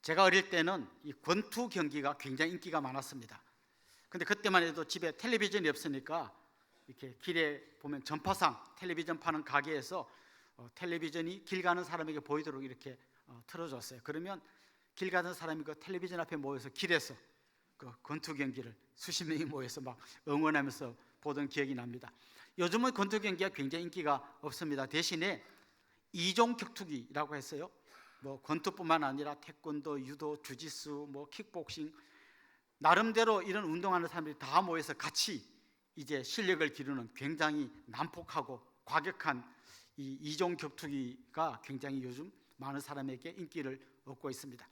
제가 어릴 때는 이 권투 경기가 굉장히 인기가 많았습니다. 근데 그때만 해도 집에 텔레비전이 없으니까 이렇게 길에 보면 전파상 텔레비전 파는 가게에서 텔레비전이 길 가는 사람에게 보이도록 이렇게 틀어줬어요. 그러면 길 가는 사람이 그 텔레비전 앞에 모여서 길에서 그 권투 경기를 수십 명이 모여서 막 응원하면서 보던 기억이 납니다. 요즘은 권투 경기가 굉장히 인기가 없습니다. 대신에 이종 격투기라고 했어요. 뭐 권투뿐만 아니라 태권도, 유도, 주짓수, 뭐 킥복싱, 나름대로 이런 운동하는 사람들이 다 모여서 같이 이제 실력을 기르는 굉장히 난폭하고 과격한 이 이종 격투기가 굉장히 요즘 많은 사람에게 인기를 얻고 있습니다.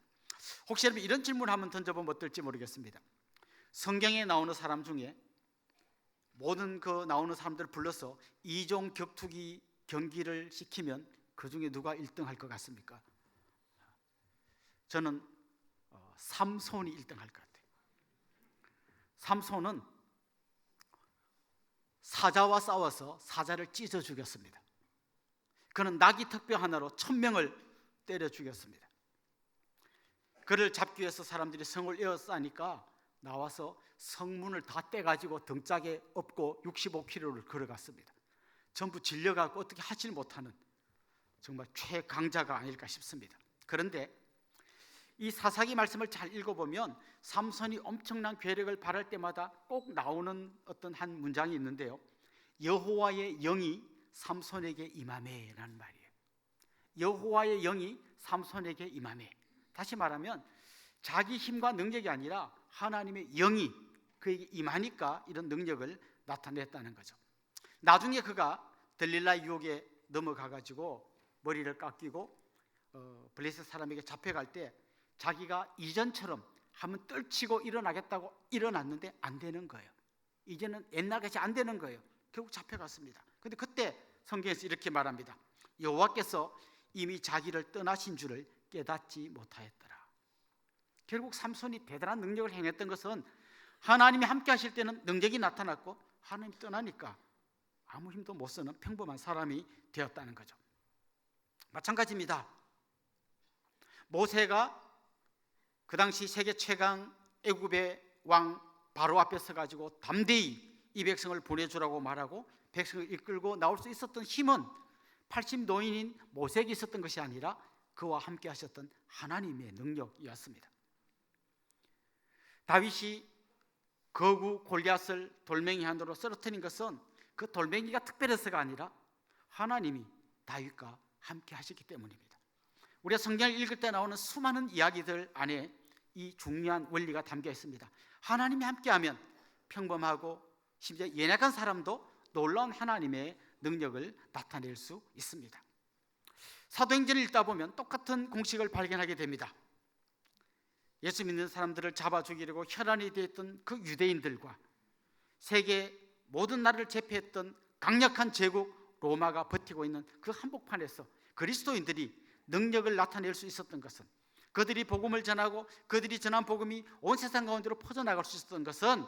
혹시 여러분 이런 질문을 한번 던져보면 어떨지 모르겠습니다. 성경에 나오는 사람 중에 모든 그 나오는 사람들을 불러서 이종 격투기 경기를 시키면 그 중에 누가 1등 할 것 같습니까? 저는 삼손이 1등 할 것 같아요. 삼손은 사자와 싸워서 사자를 찢어 죽였습니다. 그는 나귀 턱뼈 하나로 1000명을 때려 죽였습니다. 그를 잡기 위해서 사람들이 성을 에워싸니까 나와서 성문을 다 떼가지고 등짝에 업고 65km를 걸어갔습니다. 전부 질려가고 어떻게 하질 못하는 정말 최강자가 아닐까 싶습니다. 그런데 이 사사기 말씀을 잘 읽어보면 삼손이 엄청난 괴력을 발할 때마다 꼭 나오는 어떤 한 문장이 있는데요, 여호와의 영이 삼손에게 임하매라는 말이에요. 여호와의 영이 삼손에게 임하매. 다시 말하면 자기 힘과 능력이 아니라 하나님의 영이 그에게 임하니까 이런 능력을 나타냈다는 거죠. 나중에 그가 들릴라 유혹에 넘어가가지고 머리를 깎이고 블레셋 사람에게 잡혀갈 때 자기가 이전처럼 한번 떨치고 일어나겠다고 일어났는데 안 되는 거예요. 이제는 옛날같이 안 되는 거예요. 결국 잡혀갔습니다. 그런데 그때 성경에서 이렇게 말합니다. 여호와께서 이미 자기를 떠나신 줄을 깨닫지 못하였더라. 결국 삼손이 대단한 능력을 행했던 것은 하나님이 함께 하실 때는 능력이 나타났고 하나님이 떠나니까 아무 힘도 못 쓰는 평범한 사람이 되었다는 거죠. 마찬가지입니다. 모세가 그 당시 세계 최강 애굽의 왕 바로 앞에 서가지고 담대히 이 백성을 보내주라고 말하고 백성을 이끌고 나올 수 있었던 힘은 80노인인 모세에게 있었던 것이 아니라 그와 함께 하셨던 하나님의 능력이었습니다. 다윗이 거구 골리앗을 돌멩이 하나로 쓰러뜨린 것은 그 돌멩이가 특별해서가 아니라 하나님이 다윗과 함께 하셨기 때문입니다. 우리가 성경을 읽을 때 나오는 수많은 이야기들 안에 이 중요한 원리가 담겨 있습니다. 하나님이 함께하면 평범하고 심지어 연약한 사람도 놀라운 하나님의 능력을 나타낼 수 있습니다. 사도행전을 읽다 보면 똑같은 공식을 발견하게 됩니다. 예수 믿는 사람들을 잡아 죽이려고 혈안이 되었던 그 유대인들과 세계 모든 나라를 제패했던 강력한 제국 로마가 버티고 있는 그 한복판에서 그리스도인들이 능력을 나타낼 수 있었던 것은, 그들이 복음을 전하고 그들이 전한 복음이 온 세상 가운데로 퍼져나갈 수 있었던 것은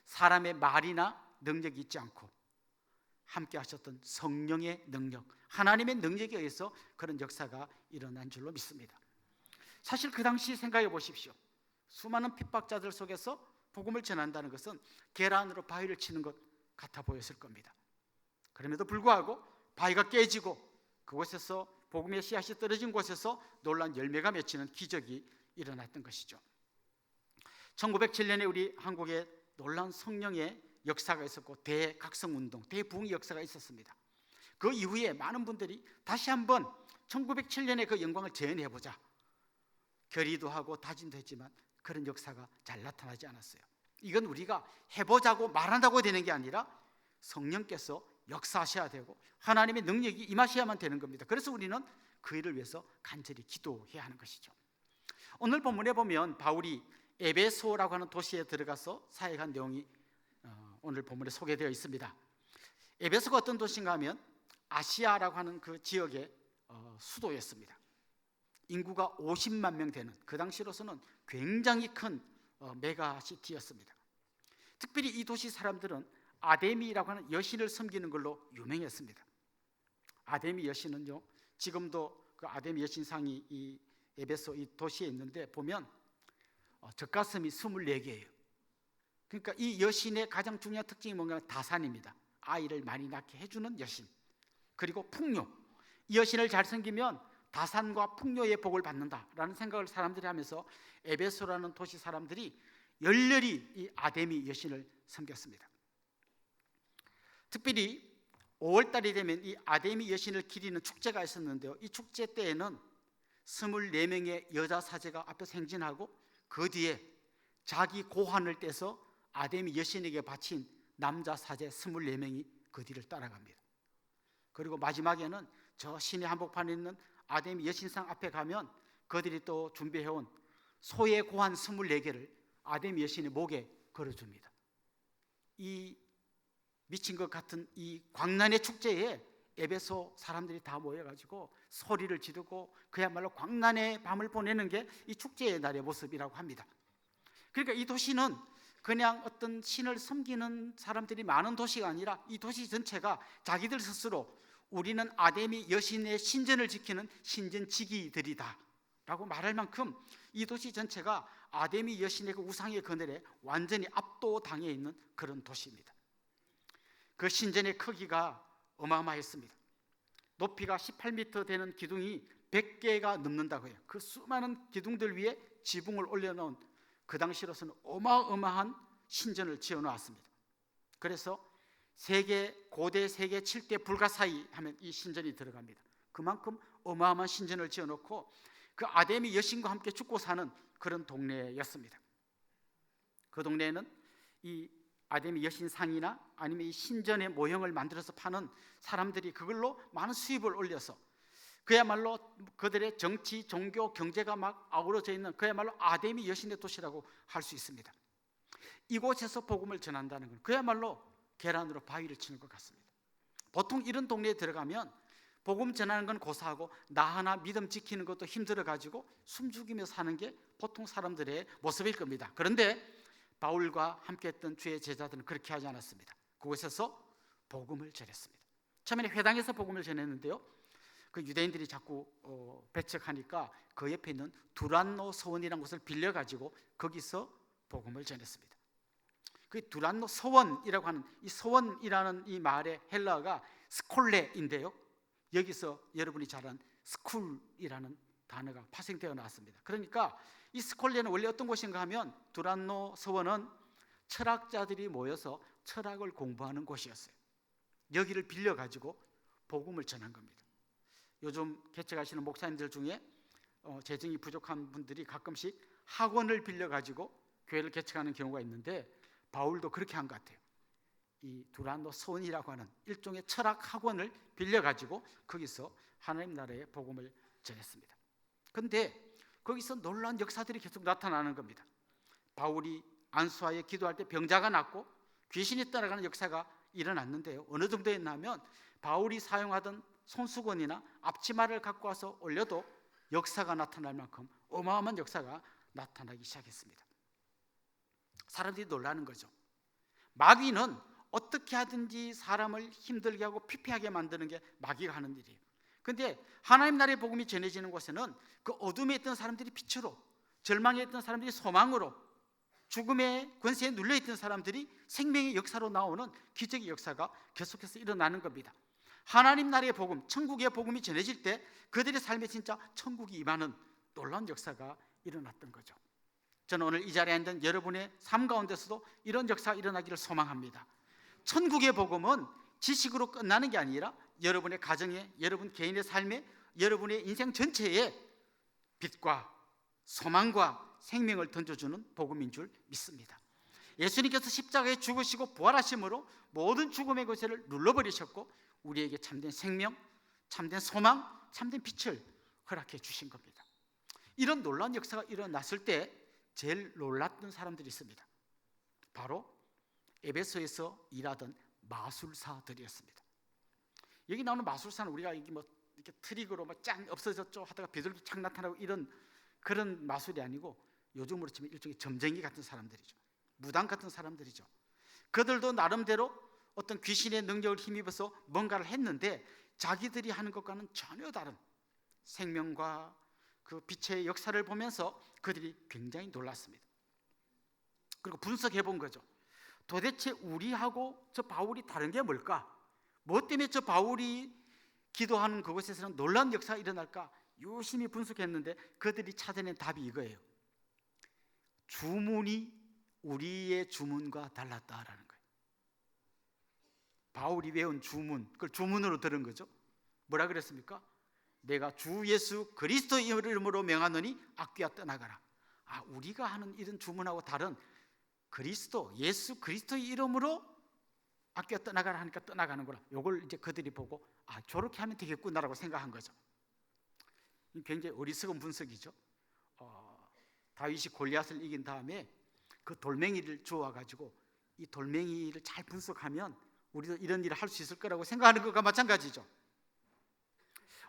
사람의 말이나 능력이 있지 않고 함께 하셨던 성령의 능력, 하나님의 능력에 의해서 그런 역사가 일어난 줄로 믿습니다. 사실 그 당시 생각해 보십시오. 수많은 핍박자들 속에서 복음을 전한다는 것은 계란으로 바위를 치는 것 같아 보였을 겁니다. 그럼에도 불구하고 바위가 깨지고 그곳에서 복음의 씨앗이 떨어진 곳에서 놀라운 열매가 맺히는 기적이 일어났던 것이죠. 1907년에 우리 한국에 놀라운 성령의 역사가 있었고 대각성운동, 대부흥의 역사가 있었습니다. 그 이후에 많은 분들이 다시 한번 1907년의 그 영광을 재현해보자 결의도 하고 다짐도 했지만 그런 역사가 잘 나타나지 않았어요. 이건 우리가 해보자고 말한다고 되는 게 아니라 성령께서 역사하셔야 되고 하나님의 능력이 임하셔야만 되는 겁니다. 그래서 우리는 그 일을 위해서 간절히 기도해야 하는 것이죠. 오늘 본문에 보면 바울이 에베소라고 하는 도시에 들어가서 사역한 내용이 오늘 본문에 소개되어 있습니다. 에베소가 어떤 도시인가 하면 아시아라고 하는 그 지역의 수도였습니다. 인구가 50만 명 되는, 그 당시로서는 굉장히 큰 메가시티였습니다. 특별히 이 도시 사람들은 아데미라고 하는 여신을 섬기는 걸로 유명했습니다. 아데미 여신은요, 지금도 그 아데미 여신상이 이 에베소 이 도시에 있는데 보면 젖가슴이 24개예요. 그러니까 이 여신의 가장 중요한 특징이 뭔가 다산입니다. 아이를 많이 낳게 해주는 여신. 그리고 풍요. 이 여신을 잘 섬기면 다산과 풍요의 복을 받는다라는 생각을 사람들이 하면서 에베소라는 도시 사람들이 열렬히 이 아데미 여신을 섬겼습니다. 특별히 5월달이 되면 이 아데미 여신을 기리는 축제가 있었는데요. 이 축제 때에는 24명의 여자 사제가 앞에서 행진하고 그 뒤에 자기 고환을 떼서 아데미 여신에게 바친 남자 사제 24명이 그 뒤를 따라갑니다. 그리고 마지막에는 저 신의 한복판에 있는 아데미 여신상 앞에 가면 그들이 또 준비해온 소의 고환 24개를 아데미 여신의 목에 걸어줍니다. 이 미친 것 같은 이 광란의 축제에 에베소 사람들이 다 모여가지고 소리를 지르고 그야말로 광란의 밤을 보내는 게 이 축제의 날의 모습이라고 합니다. 그러니까 이 도시는 그냥 어떤 신을 섬기는 사람들이 많은 도시가 아니라 이 도시 전체가 자기들 스스로 우리는 아데미 여신의 신전을 지키는 신전지기들이다 라고 말할 만큼 이 도시 전체가 아데미 여신의 그 우상의 그늘에 완전히 압도당해 있는 그런 도시입니다. 그 신전의 크기가 어마어마했습니다. 높이가 18m 되는 기둥이 100개가 넘는다고 해요. 그 수많은 기둥들 위에 지붕을 올려놓은 그 당시로서는 어마어마한 신전을 지어놓았습니다. 그래서 고대 세계 7대 불가 사이 하면 이 신전이 들어갑니다. 그만큼 어마어마한 신전을 지어놓고 그 아데미 여신과 함께 죽고 사는 그런 동네였습니다. 그 동네에는 이 아데미 여신상이나 아니면 이 신전의 모형을 만들어서 파는 사람들이 그걸로 많은 수입을 올려서 그야말로 그들의 정치, 종교, 경제가 막 아우러져 있는 그야말로 아데미 여신의 도시라고 할 수 있습니다. 이곳에서 복음을 전한다는 건 그야말로 계란으로 바위를 치는 것 같습니다. 보통 이런 동네에 들어가면 복음 전하는 건 고사하고 나 하나 믿음 지키는 것도 힘들어가지고 숨죽이며 사는 게 보통 사람들의 모습일 겁니다. 그런데 바울과 함께했던 주의 제자들은 그렇게 하지 않았습니다. 그곳에서 복음을 전했습니다. 처음에는 회당에서 복음을 전했는데요, 그 유대인들이 자꾸 배척하니까 그 옆에 있는 두란노 서원이라는 곳을 빌려가지고 거기서 복음을 전했습니다. 그 두란노 서원이라고 하는 이 서원이라는 이 말의 헬라어가 스콜레인데요, 여기서 여러분이 잘 아는 스쿨이라는 단어가 파생되어 나왔습니다. 그러니까 이 스콜레는 원래 어떤 곳인가 하면 두란노 서원은 철학자들이 모여서 철학을 공부하는 곳이었어요. 여기를 빌려가지고 복음을 전한 겁니다. 요즘 개척하시는 목사님들 중에 재정이 부족한 분들이 가끔씩 학원을 빌려가지고 교회를 개척하는 경우가 있는데 바울도 그렇게 한 것 같아요. 이 두란노 서원이라고 하는 일종의 철학 학원을 빌려가지고 거기서 하나님 나라의 복음을 전했습니다. 그런데 거기서 놀라운 역사들이 계속 나타나는 겁니다. 바울이 안수하에 기도할 때 병자가 낫고 귀신이 떠나가는 역사가 일어났는데요, 어느 정도였냐면 바울이 사용하던 손수건이나 앞치마를 갖고 와서 올려도 역사가 나타날 만큼 어마어마한 역사가 나타나기 시작했습니다. 사람들이 놀라는 거죠. 마귀는 어떻게 하든지 사람을 힘들게 하고 피폐하게 만드는 게 마귀가 하는 일이에요. 그런데 하나님 나라의 복음이 전해지는 곳에는 그 어둠에 있던 사람들이 빛으로, 절망에 있던 사람들이 소망으로, 죽음의 권세에 눌려있던 사람들이 생명의 역사로 나오는 기적의 역사가 계속해서 일어나는 겁니다. 하나님 나라의 복음, 천국의 복음이 전해질 때 그들의 삶에 진짜 천국이 임하는 놀라운 역사가 일어났던 거죠. 저는 오늘 이 자리에 앉은 여러분의 삶 가운데서도 이런 역사가 일어나기를 소망합니다. 천국의 복음은 지식으로 끝나는 게 아니라 여러분의 가정에, 여러분 개인의 삶에, 여러분의 인생 전체에 빛과 소망과 생명을 던져주는 복음인 줄 믿습니다. 예수님께서 십자가에 죽으시고 부활하심으로 모든 죽음의 권세를 눌러버리셨고 우리에게 참된 생명, 참된 소망, 참된 빛을 허락해 주신 겁니다. 이런 놀라운 역사가 일어났을 때 제일 놀랐던 사람들이 있습니다. 바로 에베소에서 일하던 마술사들이었습니다. 여기 나오는 마술사는 우리가 이렇게 트릭으로 짠 없어졌죠 하다가 비둘기 착 나타나고 이런 그런 마술이 아니고 요즘으로 치면 일종의 점쟁이 같은 사람들이죠. 무당 같은 사람들이죠. 그들도 나름대로 어떤 귀신의 능력을 힘입어서 뭔가를 했는데 자기들이 하는 것과는 전혀 다른 생명과 그 빛의 역사를 보면서 그들이 굉장히 놀랐습니다. 그리고 분석해 본 거죠. 도대체 우리하고 저 바울이 다른 게 뭘까? 뭐 때문에 저 바울이 기도하는 그곳에서는 놀라운 역사가 일어날까? 유심히 분석했는데 그들이 찾아낸 답이 이거예요. 주문이 우리의 주문과 달랐다라는 거예요. 바울이 외운 주문, 그걸 주문으로 들은 거죠. 뭐라 그랬습니까? 내가 주 예수 그리스도의 이름으로 명하노니 아귀야 떠나가라. 우리가 하는 이런 주문하고 다른 그리스도, 예수 그리스도의 이름으로 아귀야 떠나가라 하니까 떠나가는구나. 이걸 이제 그들이 보고 저렇게 하면 되겠구나라고 생각한 거죠. 굉장히 어리석은 분석이죠. 다윗이 골리앗을 이긴 다음에 그 돌멩이를 주워가지고 이 돌멩이를 잘 분석하면 우리도 이런 일을 할 수 있을 거라고 생각하는 것과 마찬가지죠.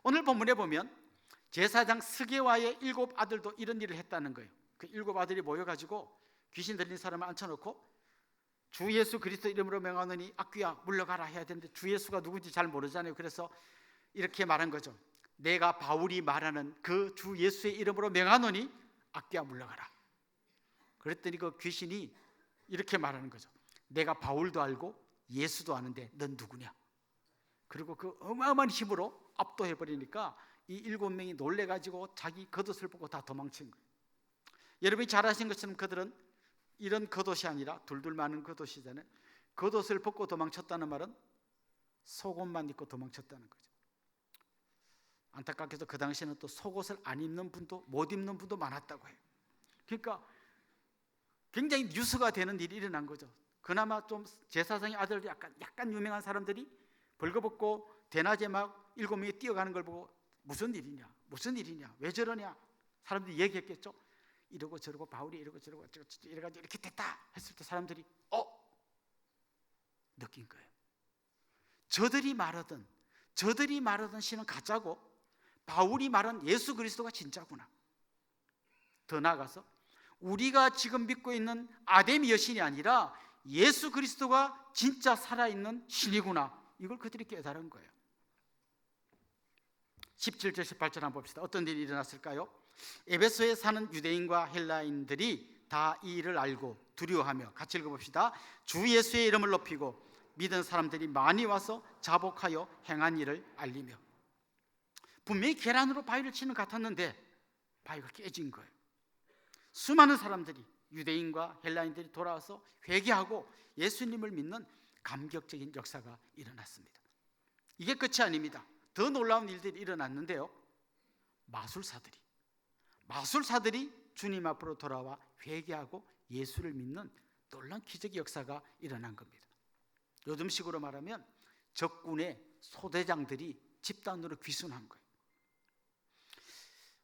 오늘 본문에 보면 제사장 스게와의 7 아들도 이런 일을 했다는 거예요. 그 7 아들이 모여가지고 귀신 들린 사람을 앉혀놓고 주 예수 그리스도 이름으로 명하노니 아귀야 물러가라 해야 되는데 주 예수가 누군지 잘 모르잖아요. 그래서 이렇게 말한 거죠. 내가 바울이 말하는 그 주 예수의 이름으로 명하노니 아귀야 물러가라. 그랬더니 그 귀신이 이렇게 말하는 거죠. 내가 바울도 알고 예수도 아는데 넌 누구냐? 그리고 그 어마어마한 힘으로 압도해버리니까 이 7명이 놀래가지고 자기 겉옷을 벗고 다 도망친 거예요. 여러분이 잘 아신 것처럼 그들은 이런 겉옷이 아니라 둘둘 많은 겉옷이잖아요. 겉옷을 벗고 도망쳤다는 말은 속옷만 입고 도망쳤다는 거죠. 안타깝게도 그 당시에는 또 속옷을 안 입는 분도 못 입는 분도 많았다고 해요. 그러니까 굉장히 뉴스가 되는 일이 일어난 거죠. 그나마 좀 제사장의 아들 약간 유명한 사람들이 벌거벗고 대낮에 막 7명이 뛰어가는 걸 보고 무슨 일이냐 왜 저러냐 사람들이 얘기했겠죠. 이러고 저러고 바울이 이러고 저러고 이래가지고 이렇게 됐다 했을 때 사람들이 느낀 거예요. 저들이 말하던 신은 가짜고 바울이 말한 예수 그리스도가 진짜구나. 더 나아가서 우리가 지금 믿고 있는 아데미 여신이 아니라 예수 그리스도가 진짜 살아있는 신이구나. 이걸 그들이 깨달은 거예요. 17절 18절 한번 봅시다. 어떤 일이 일어났을까요? 에베소에 사는 유대인과 헬라인들이 다 이 일을 알고 두려워하며 같이 읽어봅시다. 주 예수의 이름을 높이고 믿은 사람들이 많이 와서 자복하여 행한 일을 알리며. 분명히 계란으로 바위를 치는 것 같았는데 바위가 깨진 거예요. 수많은 사람들이 유대인과 헬라인들이 돌아와서 회개하고 예수님을 믿는 감격적인 역사가 일어났습니다. 이게 끝이 아닙니다. 더 놀라운 일들이 일어났는데요. 마술사들이 주님 앞으로 돌아와 회개하고 예수를 믿는 놀라운 기적의 역사가 일어난 겁니다. 요즘식으로 말하면 적군의 소대장들이 집단으로 귀순한 거예요.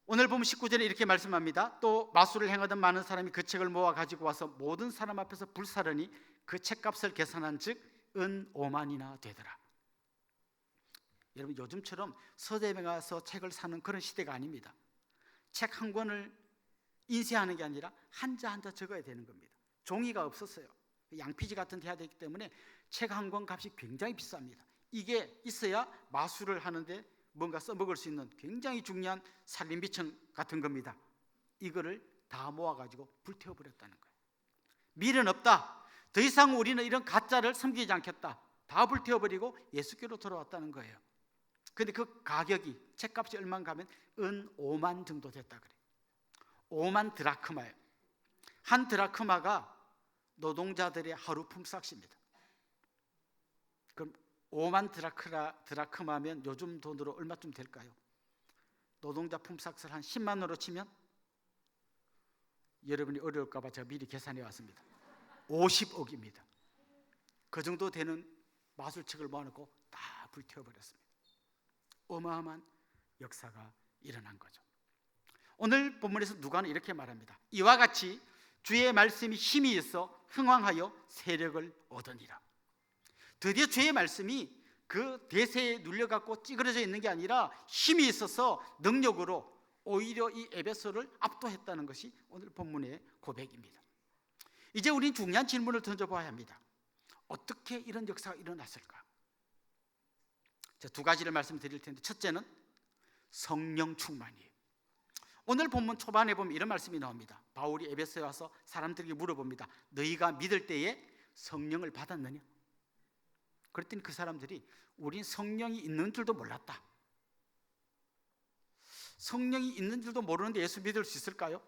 오늘 보면 19절에 이렇게 말씀합니다. 또 마술을 행하던 많은 사람이 그 책을 모아 가지고 와서 모든 사람 앞에서 불사르니 그 책값을 계산한 즉 은 5만이나 되더라. 여러분 요즘처럼 서점에 가서 책을 사는 그런 시대가 아닙니다. 책 한 권을 인쇄하는 게 아니라 한자 한자 적어야 되는 겁니다. 종이가 없었어요. 양피지 같은 데 해야 되기 때문에 책 한 권 값이 굉장히 비쌉니다. 이게 있어야 마술을 하는데 뭔가 써먹을 수 있는 굉장히 중요한 살림비청 같은 겁니다. 이거를 다 모아가지고 불태워버렸다는 거예요. 미련 없다. 더 이상 우리는 이런 가짜를 섬기지 않겠다. 다 불태워버리고 예수께로 돌아왔다는 거예요. 그런데 그 가격이 책값이 얼마인가 하면 은 5만 정도 됐다 그래요. 5만 드라크마예요. 한 드라크마가 노동자들의 하루 품삯입니다. 그럼 5만 드라크마면 요즘 돈으로 얼마쯤 될까요? 노동자 품삯을 한 10만 원으로 치면 여러분이 어려울까 봐 제가 미리 계산해 왔습니다. 50억입니다. 그 정도 되는 마술책을 모아놓고 다 불태워버렸습니다. 어마어마한 역사가 일어난 거죠. 오늘 본문에서 누가는 이렇게 말합니다. 이와 같이 주의 말씀이 힘이 있어 흥왕하여 세력을 얻으니라. 드디어 주의 말씀이 그 대세에 눌려갖고 찌그러져 있는 게 아니라 힘이 있어서 능력으로 오히려 이 에베소를 압도했다는 것이 오늘 본문의 고백입니다. 이제 우린 중요한 질문을 던져봐야 합니다. 어떻게 이런 역사가 일어났을까? 자, 두 가지를 말씀드릴 텐데 첫째는 성령 충만이에요. 오늘 본문 초반에 보면 이런 말씀이 나옵니다. 바울이 에베소에 와서 사람들에게 물어봅니다. 너희가 믿을 때에 성령을 받았느냐? 그랬더니 그 사람들이 우린 성령이 있는 줄도 몰랐다. 성령이 있는 줄도 모르는데 예수 믿을 수 있을까요?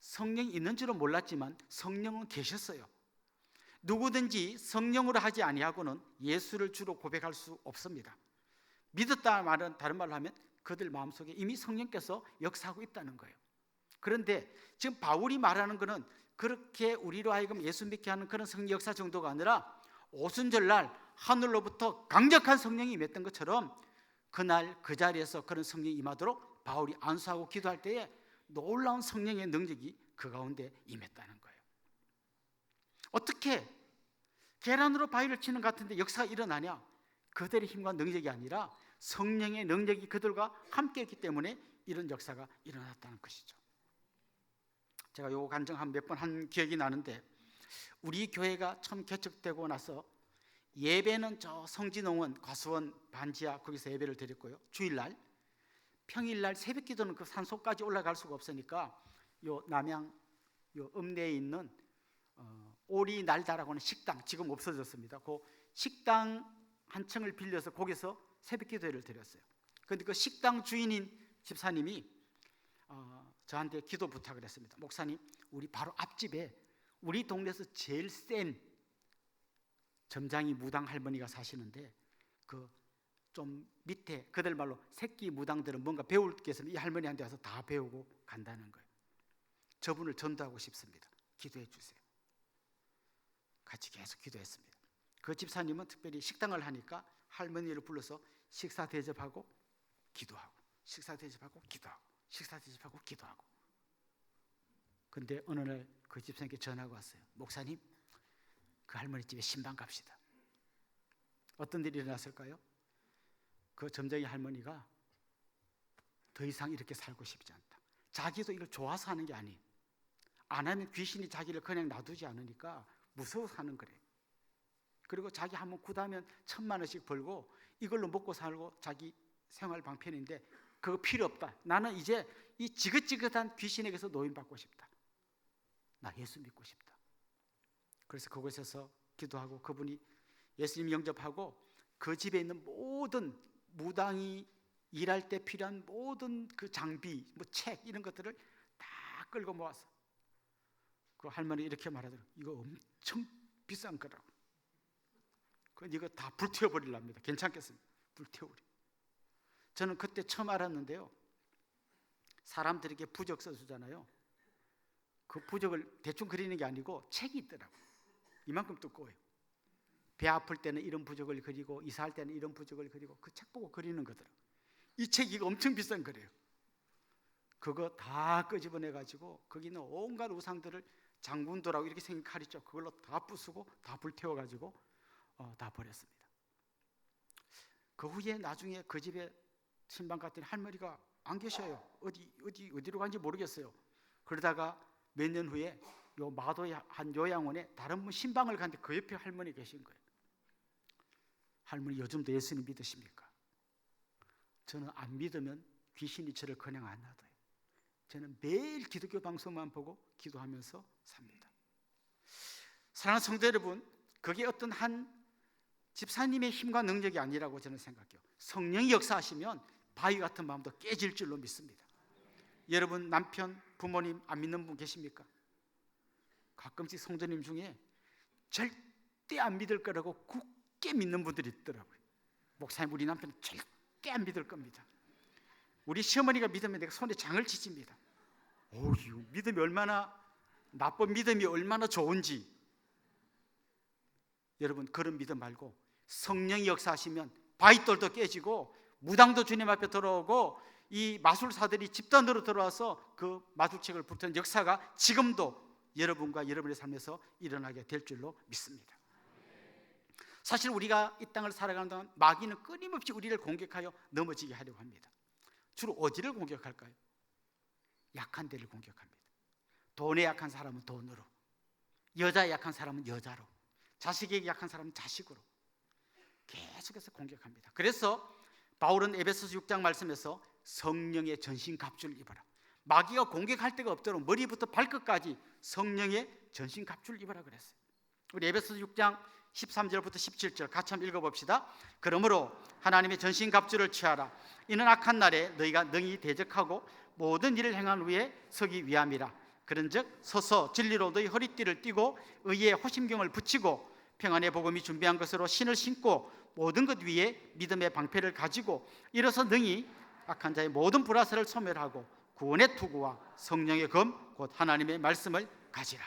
성령이 있는 줄은 몰랐지만 성령은 계셨어요. 누구든지 성령으로 하지 아니하고는 예수를 주로 고백할 수 없습니다. 믿었다 말은 다른 말로 하면 그들 마음속에 이미 성령께서 역사하고 있다는 거예요. 그런데 지금 바울이 말하는 것은 그렇게 우리로 하여금 예수 믿게 하는 그런 성령 역사 정도가 아니라 오순절날 하늘로부터 강력한 성령이 임했던 것처럼 그날 그 자리에서 그런 성령이 임하도록 바울이 안수하고 기도할 때에 놀라운 성령의 능력이 그 가운데 임했다는 거예요. 어떻게 계란으로 바위를 치는 것 같은데 역사가 일어나냐? 그들의 힘과 능력이 아니라 성령의 능력이 그들과 함께했기 때문에 이런 역사가 일어났다는 것이죠. 제가 요 간증 한 몇 번 한 기억이 나는데, 우리 교회가 처음 개척되고 나서 예배는 저 성진홍원 과수원 반지하 거기서 예배를 드렸고요. 주일날, 평일날 새벽기도는 그 산속까지 올라갈 수가 없으니까 요 남양 요 읍내에 있는 오리 날다라고 하는 식당, 지금 없어졌습니다. 그 식당 한 층을 빌려서 거기서 새벽기도회를 드렸어요. 그런데 그 식당 주인인 집사님이 저한테 기도 부탁을 했습니다. 목사님, 우리 바로 앞집에 우리 동네에서 제일 센 점장이 무당 할머니가 사시는데 그 좀 밑에 그들 말로 새끼 무당들은 뭔가 배울 게 있으면 이 할머니한테 와서 다 배우고 간다는 거예요. 저분을 전도하고 싶습니다. 기도해 주세요. 같이 계속 기도했습니다. 그 집사님은 특별히 식당을 하니까 할머니를 불러서 식사 대접하고 기도하고, 식사 대접하고 기도하고, 식사 대접하고 기도하고. 근데 어느 날 그 집사님께 전화가 왔어요. 목사님, 그 할머니 집에 신방 갑시다. 어떤 일이 일어났을까요? 그 점쟁이 할머니가 더 이상 이렇게 살고 싶지 않다. 자기도 이걸 좋아서 하는 게 아니에요. 안 하면 귀신이 자기를 그냥 놔두지 않으니까 무서워서 하는 거래요. 그리고 자기 한번 구다면 1,000만 원씩 벌고 이걸로 먹고 살고 자기 생활 방편인데 그거 필요 없다. 나는 이제 이 지긋지긋한 귀신에게서 노인받고 싶다. 나 예수 믿고 싶다. 그래서 그곳에서 기도하고 그분이 예수님 영접하고 그 집에 있는 모든 무당이 일할 때 필요한 모든 그 장비, 뭐 책 이런 것들을 다 끌고 모아서 그 할머니 이렇게 말하더라고요. 이거 엄청 비싼 거라고. 그런데 이거 다 불태워버리랍니다. 괜찮겠습니다. 불태우리. 저는 그때 처음 알았는데요. 사람들에게 부적 써주잖아요. 그 부적을 대충 그리는 게 아니고 책이 있더라고요. 이만큼 두꺼워요. 배 아플 때는 이런 부적을 그리고 이사할 때는 이런 부적을 그리고 그 책 보고 그리는 거더라고요. 이 책이 엄청 비싼 거래요. 그거 다 끄집어내 가지고 거기는 온갖 우상들을 장군도라고 이렇게 생긴 칼 있죠. 그걸로 다 부수고 다 불태워 가지고 다 버렸습니다. 그 후에 나중에 그 집에 신방 갔더니 할머니가 안 계셔요. 어디로 간지 모르겠어요. 그러다가 몇 년 후에 요 마도의 한 요양원에 다른 분 신방을 갔는데 그 옆에 할머니 계신 거예요. 할머니, 요즘도 예수님 믿으십니까? 저는 안 믿으면 귀신이 저를 그냥 안 놔둬요. 저는 매일 기독교 방송만 보고 기도하면서 삽니다. 사랑하는 성도 여러분, 그게 어떤 한 집사님의 힘과 능력이 아니라고 저는 생각해요. 성령이 역사하시면 바위 같은 마음도 깨질 줄로 믿습니다. 여러분 남편, 부모님 안 믿는 분 계십니까? 가끔씩 성도님 중에 절대 안 믿을 거라고 굳게 믿는 분들이 있더라고요. 목사님, 우리 남편은 절대 안 믿을 겁니다. 우리 시어머니가 믿으면 내가 손에 장을 치집니다. 오유, 믿음이 얼마나 나쁜 믿음이 얼마나 좋은지. 여러분, 그런 믿음 말고 성령이 역사하시면 바위돌도 깨지고 무당도 주님 앞에 들어오고 이 마술사들이 집단으로 들어와서 그 마술책을 불태우는 역사가 지금도 여러분과 여러분의 삶에서 일어나게 될 줄로 믿습니다. 사실 우리가 이 땅을 살아가는 동안 마귀는 끊임없이 우리를 공격하여 넘어지게 하려고 합니다. 주로 어디를 공격할까요? 약한 데를 공격합니다. 돈에 약한 사람은 돈으로, 여자에 약한 사람은 여자로, 자식에게 약한 사람은 자식으로 계속해서 공격합니다. 그래서 바울은 에베소서 6장 말씀에서 성령의 전신갑주를 입어라. 마귀가 공격할 데가 없도록 머리부터 발끝까지 성령의 전신갑주를 입어라 그랬어요. 우리 에베소서 6장 13절부터 17절 같이 한번 읽어봅시다. 그러므로 하나님의 전신갑주를 취하라. 이는 악한 날에 너희가 능히 대적하고 모든 일을 행한 후에 서기 위함이라. 그런즉 서서 진리로 너희 허리띠를 띠고 의의 호심경을 붙이고 평안의 복음이 준비한 것으로 신을 신고 모든 것 위에 믿음의 방패를 가지고 일어서 능히 악한 자의 모든 불화살을 소멸하고 구원의 투구와 성령의 검 곧 하나님의 말씀을 가지라.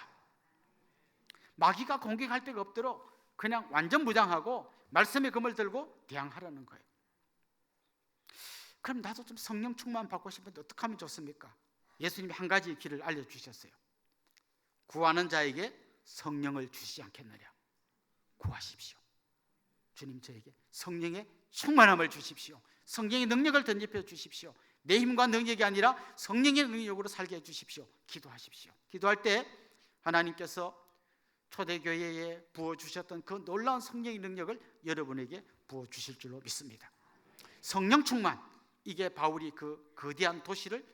마귀가 공격할 데가 없도록 그냥 완전 무장하고 말씀의 검을 들고 대항하라는 거예요. 그럼 나도 좀 성령 충만 받고 싶은데 어떻게 하면 좋습니까? 예수님이 한 가지 길을 알려주셨어요. 구하는 자에게 성령을 주시지 않겠느냐. 구하십시오. 주님 저에게 성령의 충만함을 주십시오. 성령의 능력을 덧입혀 주십시오. 내 힘과 능력이 아니라 성령의 능력으로 살게 해주십시오. 기도하십시오. 기도할 때 하나님께서 초대교회에 부어주셨던 그 놀라운 성령의 능력을 여러분에게 부어주실 줄로 믿습니다. 성령 충만, 이게 바울이 그 거대한 도시를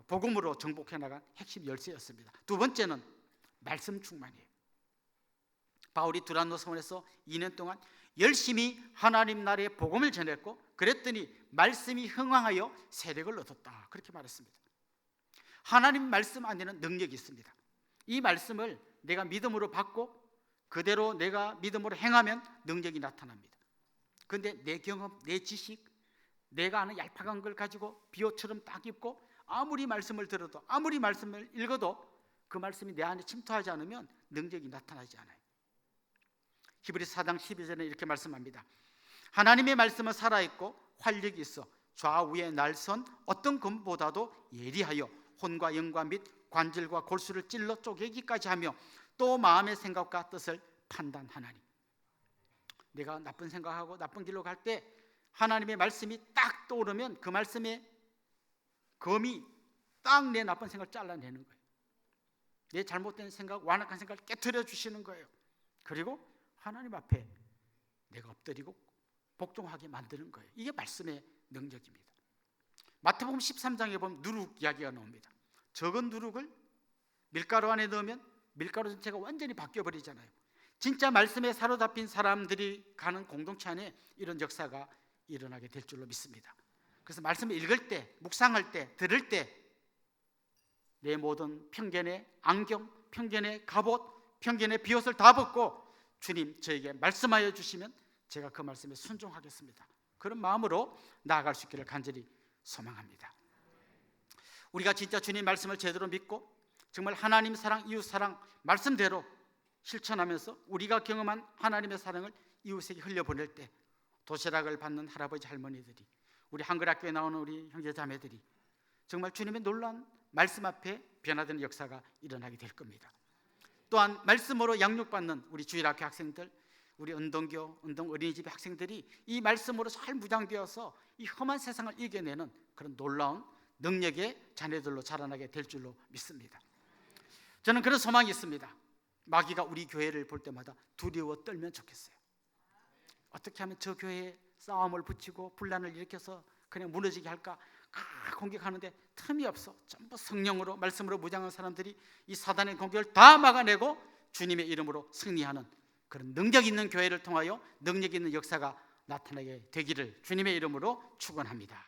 복음으로 정복해 나간 핵심 열쇠였습니다. 두 번째는 말씀 충만이에요. 바울이 두란노 서원에서 2년 동안 열심히 하나님 나라의 복음을 전했고 그랬더니 말씀이 흥황하여 세력을 얻었다, 그렇게 말했습니다. 하나님 말씀 안에는 능력이 있습니다. 이 말씀을 내가 믿음으로 받고 그대로 내가 믿음으로 행하면 능력이 나타납니다. 그런데 내 경험, 내 지식, 내가 아는 얄팍한 걸 가지고 비옷처럼 딱 입고 아무리 말씀을 들어도 아무리 말씀을 읽어도 그 말씀이 내 안에 침투하지 않으면 능력이 나타나지 않아요. 히브리서 4장 12절에 이렇게 말씀합니다. 하나님의 말씀은 살아있고 활력이 있어 좌우에 날선 어떤 검보다도 예리하여 혼과 영과 및 관절과 골수를 찔러 쪼개기까지 하며 또 마음의 생각과 뜻을 판단하나니. 내가 나쁜 생각하고 나쁜 길로 갈 때 하나님의 말씀이 딱 떠오르면 그 말씀의 검이 딱 내 나쁜 생각을 잘라내는 거예요. 내 잘못된 생각, 완악한 생각을 깨트려 주시는 거예요. 그리고 하나님 앞에 내가 엎드리고 복종하게 만드는 거예요. 이게 말씀의 능력입니다. 마태복음 13장에 보면 누룩 이야기가 나옵니다. 적은 누룩을 밀가루 안에 넣으면 밀가루 전체가 완전히 바뀌어버리잖아요. 진짜 말씀에 사로잡힌 사람들이 가는 공동체 안에 이런 역사가 일어나게 될 줄로 믿습니다. 그래서 말씀을 읽을 때, 묵상할 때, 들을 때 내 모든 편견의 안경, 편견의 갑옷, 편견의 비옷을 다 벗고 주님 저에게 말씀하여 주시면 제가 그 말씀에 순종하겠습니다. 그런 마음으로 나아갈 수 있기를 간절히 소망합니다. 우리가 진짜 주님 말씀을 제대로 믿고 정말 하나님 사랑, 이웃 사랑 말씀대로 실천하면서 우리가 경험한 하나님의 사랑을 이웃에게 흘려보낼 때 도시락을 받는 할아버지 할머니들이, 우리 한글학교에 나오는 우리 형제 자매들이 정말 주님의 놀라운 말씀 앞에 변화되는 역사가 일어나게 될 겁니다. 또한 말씀으로 양육받는 우리 주일학교 학생들, 우리 운동교, 운동 어린이집 학생들이 이 말씀으로 잘 무장되어서 이 험한 세상을 이겨내는 그런 놀라운 능력의 자녀들로 자라나게 될 줄로 믿습니다. 저는 그런 소망이 있습니다. 마귀가 우리 교회를 볼 때마다 두려워 떨면 좋겠어요. 어떻게 하면 저 교회에 싸움을 붙이고 분란을 일으켜서 그냥 무너지게 할까 공격하는데 틈이 없어. 전부 성령으로 말씀으로 무장한 사람들이 이 사단의 공격을 다 막아내고 주님의 이름으로 승리하는 그런 능력 있는 교회를 통하여 능력 있는 역사가 나타나게 되기를 주님의 이름으로 축원합니다.